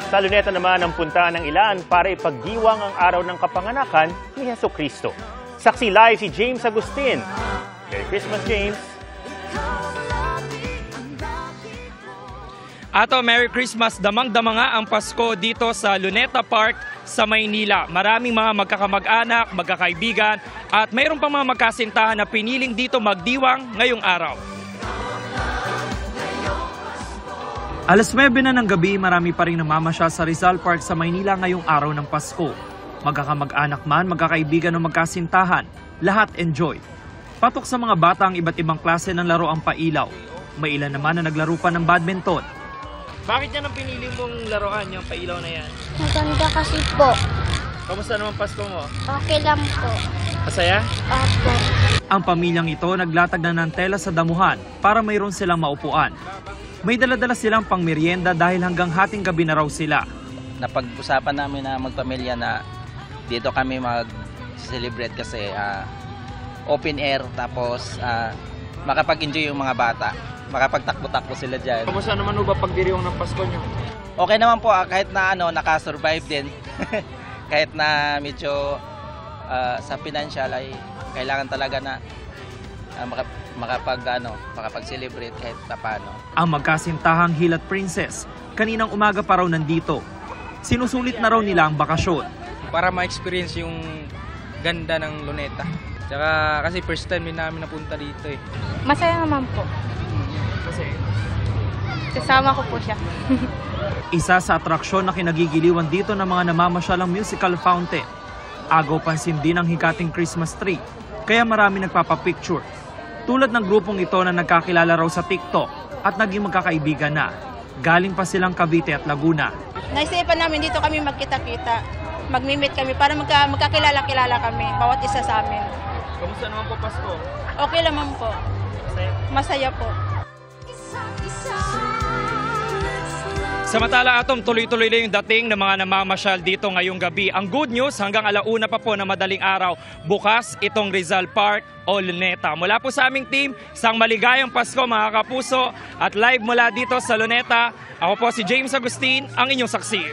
Sa Luneta naman ang punta ng ilan para ipagdiwang ang araw ng kapanganakan ni Jesucristo. Saksi live si James Agustin. Merry Christmas, James! Ato, Merry Christmas! Damang-dama nga ang Pasko dito sa Luneta Park sa Maynila. Maraming mga magkakamag-anak, magkakaibigan at mayroon pang mga magkasintahan na piniling dito magdiwang ngayong araw. Alas 9 na ng gabi, marami pa rin namamasyal sa Rizal Park sa Maynila ngayong araw ng Pasko. Magkakamag-anak man, magkakaibigan o magkasintahan, lahat enjoy. Patok sa mga bata ang iba't ibang klase ng laro ang pailaw. May ilan naman na naglaro pa ng badminton. Bakit yan ang pinili mong laruan, yung pailaw na yan? Maganda kasi po. Kamusta naman Pasko mo? Okay lang po. Masaya? Opo. Ang pamilyang ito naglatag na ng tela sa damuhan para mayroon silang maupuan. May dala-dala silang pangmeryenda dahil hanggang hating gabi na raw sila. Napag-usapan namin na magpamilya na dito kami mag-celebrate kasi open air tapos makapag-enjoy yung mga bata. Makapagtakbo-takbo sila dyan. Kamusta naman ba pagdiriwang ng Pasko nyo? Okay naman po kahit na nakasurvive din. Kahit na medyo sa financial ay kailangan talaga na makapag-celebrate kahit paano. Ang magkasintahang Hilat Princess, kaninang umaga pa raw nandito. Sinusulit na raw nila ang bakasyon. Para ma-experience yung ganda ng Luneta. Tsaka kasi first time din namin napunta dito eh. Masaya naman po. Kasi Kasama ko po siya. isa sa atraksyon na kinagigiliwan dito ng mga namamasyal ang musical fountain. Agaw pansin din ang hikating Christmas tree, kaya marami nagpapapicture. Tulad ng grupong ito na nagkakilala raw sa TikTok at naging magkakaibigan na. Galing pa silang Cavite at Laguna. Naisipan namin dito kami magkita-kita, mag-meet kami para magkakilala-kilala kami, bawat isa sa amin. Kamusta naman po Pasko? Okay naman po. Masaya po. Samantala Atom, tuloy-tuloy na yung dating ng mga namamasyal dito ngayong gabi. Ang good news, hanggang alauna pa po na madaling araw, bukas itong Rizal Park o Luneta. Mula po sa aming team, isang maligayang Pasko mga kapuso at live mula dito sa Luneta. Ako po si James Agustin, ang inyong saksi.